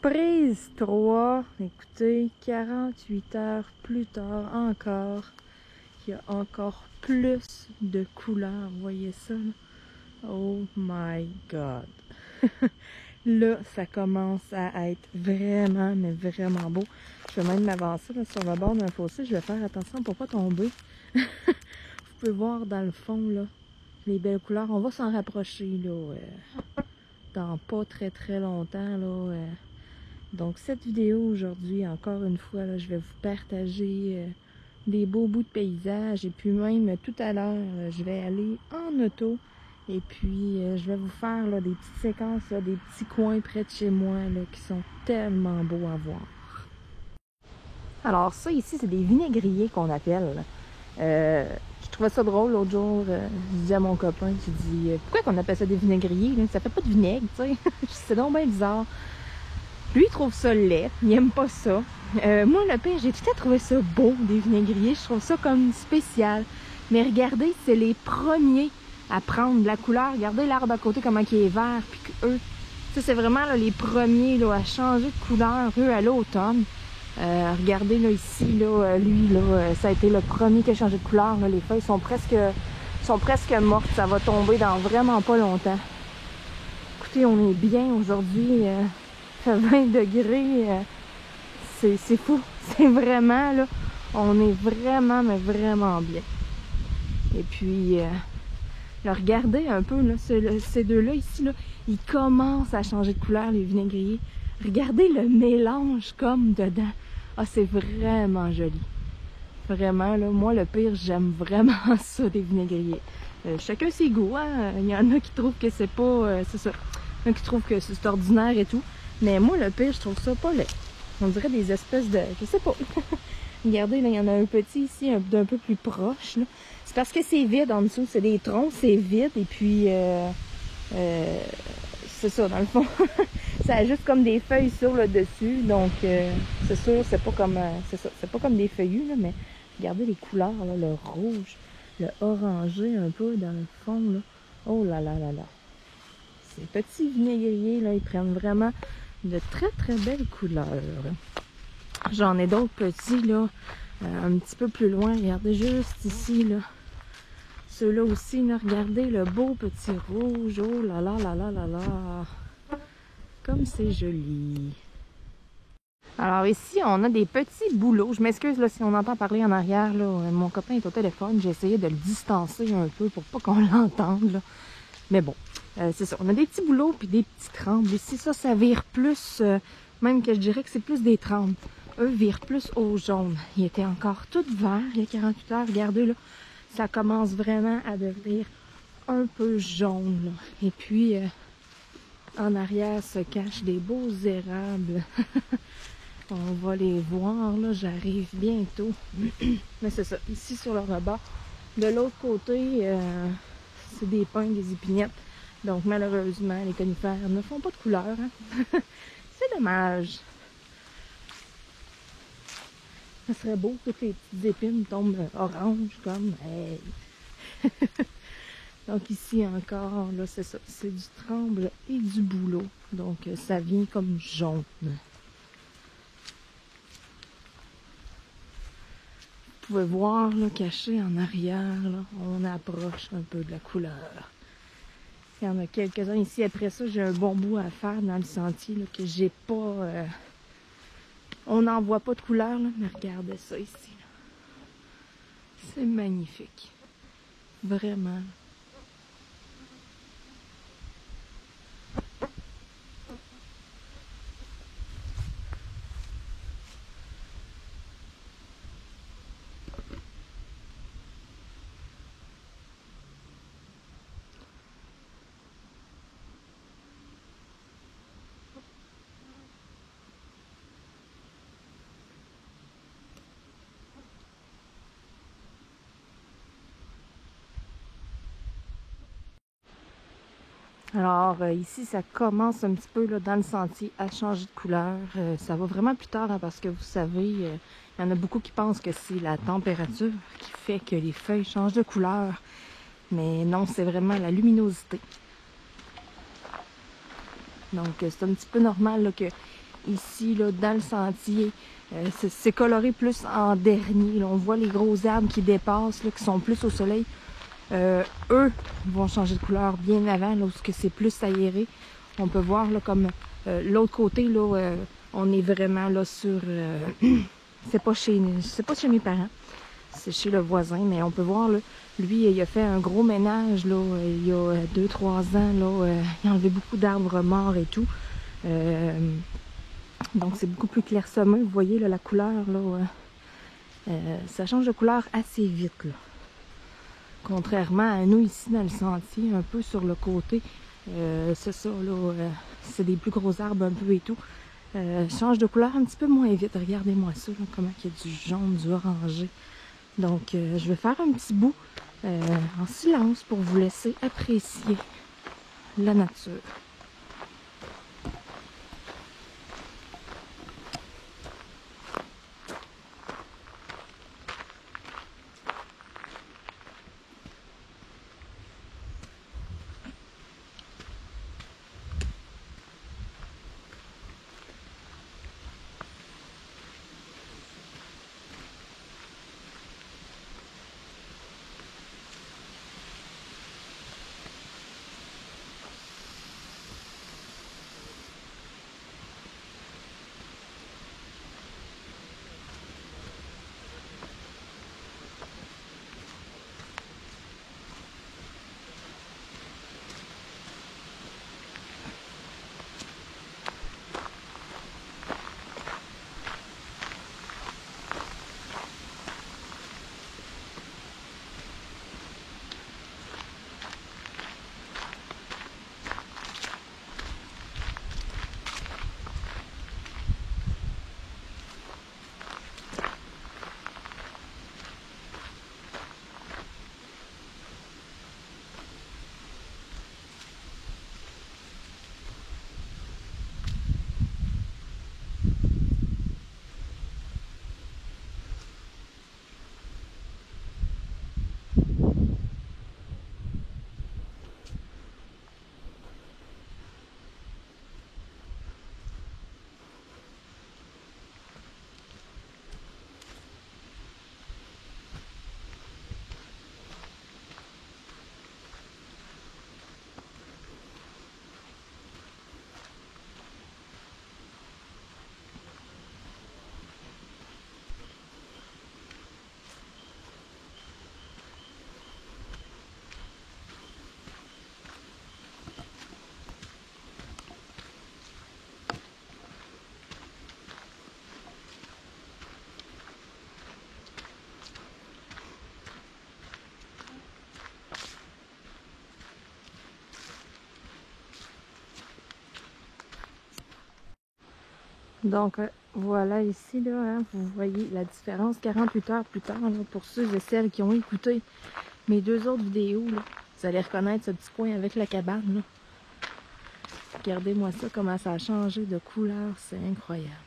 Surprise 3. Écoutez, 48 heures plus tard encore, il y a encore plus de couleurs. Vous voyez ça, là? Oh my God! Là, ça commence à être vraiment, mais vraiment beau. Je vais même m'avancer sur le bord d'un fossé. Je vais faire attention pour pas tomber. Vous pouvez voir dans le fond, là, les belles couleurs. On va s'en rapprocher, là, dans pas très longtemps, là. Donc, cette vidéo aujourd'hui, encore une fois, là, je vais vous partager des beaux bouts de paysage. Et puis même, tout à l'heure, je vais aller en auto. Et puis, je vais vous faire là, des petites séquences, là, des petits coins près de chez moi là, qui sont tellement beaux à voir. Alors ça, ici, c'est des vinaigriers qu'on appelle. Je trouvais ça drôle l'autre jour. Je disais à mon copain, je dis pourquoi qu'on appelle ça des vinaigriers? Là? Ça fait pas de vinaigre, tu sais. C'est donc bien bizarre. Lui, il trouve ça laid. Il aime pas ça. Moi, le pire, j'ai tout à trouvé ça beau, des vinaigriers. Je trouve ça comme spécial. Mais regardez, c'est les premiers à prendre de la couleur. Regardez l'arbre à côté, comment il est vert. Puis eux, ça, c'est vraiment là, les premiers là, à changer de couleur, eux, à l'automne. Regardez là, ici, là, lui, là, ça a été le premier qui a changé de couleur. Là. Les feuilles sont presque mortes. Ça va tomber dans vraiment pas longtemps. Écoutez, on est bien aujourd'hui. Il fait 20 degrés. C'est fou. C'est vraiment, là, on est vraiment, mais vraiment bien. Et puis, là, regardez un peu, là, ces deux-là ici, là, ils commencent à changer de couleur, les vinaigriers. Regardez le mélange comme dedans. Ah, c'est vraiment joli. Vraiment, là, moi, le pire, j'aime vraiment ça, des vinaigriers. Chacun ses goûts, hein. Il y en a qui trouvent que c'est pas... c'est ça. Il y en a qui trouvent que c'est ordinaire et tout. Mais moi, le pire, je trouve ça pas laid. On dirait des espèces de... Je sais pas. Regardez, là, il y en a un petit ici, d'un peu plus proche, là. C'est parce que c'est vide en dessous. C'est des troncs, c'est vide. Et puis... c'est ça, dans le fond. Ça a juste comme des feuilles sur le dessus. Donc, c'est sûr, c'est pas comme... c'est ça, c'est pas comme des feuillus, là, mais... Regardez les couleurs, là, le rouge, le orangé un peu dans le fond, là. Oh là là là là. Ces petits vinaigriers, là, ils prennent vraiment de très belles couleurs. J'en ai d'autres petits, là, un petit peu plus loin. Regardez juste ici, là. Ceux-là aussi, là, regardez le beau petit rouge. Oh là là là là là là. Comme c'est joli. Alors ici, on a des petits bouleaux. Je m'excuse là si on entend parler en arrière. Là. Mon copain est au téléphone. J'ai essayé de le distancer un peu pour pas qu'on l'entende. Là. Mais bon, c'est ça. On a des petits bouleaux puis des petits trembles. Ici, ça vire plus, même que je dirais que c'est plus des trembles. Eux virent plus au jaune. Ils étaient encore tout verts il y a 48 heures. Regardez là, ça commence vraiment à devenir un peu jaune. Là. Et puis, en arrière se cachent des beaux érables. On va les voir, là, j'arrive bientôt. Mais c'est ça, ici sur le rebord. De l'autre côté, c'est des pins, des épinettes. Donc malheureusement, les conifères ne font pas de couleur. Hein? C'est dommage. Ça serait beau, toutes les petites épines tombent orange comme... Hey. Donc ici encore, là, c'est ça. C'est du tremble et du bouleau. Donc ça vient comme jaune. Vous pouvez voir, là, caché en arrière, là, on approche un peu de la couleur. Il y en a quelques-uns ici. Après ça, j'ai un bon bout à faire dans le sentier, là, que j'ai pas... on n'en voit pas de couleur, là, mais regardez ça ici. C'est magnifique. Vraiment. Alors ici, ça commence un petit peu là, dans le sentier à changer de couleur. Ça va vraiment plus tard hein, parce que vous savez, il y en a beaucoup qui pensent que c'est la température qui fait que les feuilles changent de couleur. Mais non, c'est vraiment la luminosité. Donc c'est un petit peu normal là, que ici, là, dans le sentier. C'est coloré plus en dernier. Là. On voit les gros arbres qui dépassent, là, qui sont plus au soleil. Eux vont changer de couleur bien avant, lorsque c'est plus aéré. On peut voir là, comme l'autre côté, là, on est vraiment là sur... c'est pas chez mes parents, c'est chez le voisin, mais on peut voir, là, lui, il a fait un gros ménage là, il y a 2-3 ans. Là, il a enlevé beaucoup d'arbres morts et tout. Donc c'est beaucoup plus clairsemé. Vous voyez là, la couleur, là, ça change de couleur assez vite. Là. Contrairement à nous ici dans le sentier, un peu sur le côté, c'est ça, là, c'est des plus gros arbres un peu et tout. Change de couleur un petit peu moins vite. Regardez-moi ça, là, comment il y a du jaune, du orangé. Donc je vais faire un petit bout en silence pour vous laisser apprécier la nature. Donc voilà ici, là, hein, vous voyez la différence 48 heures plus tard, là, pour ceux et celles qui ont écouté mes 2 autres vidéos, là, vous allez reconnaître ce petit coin avec la cabane. Là. Regardez-moi ça, comment ça a changé de couleur, c'est incroyable.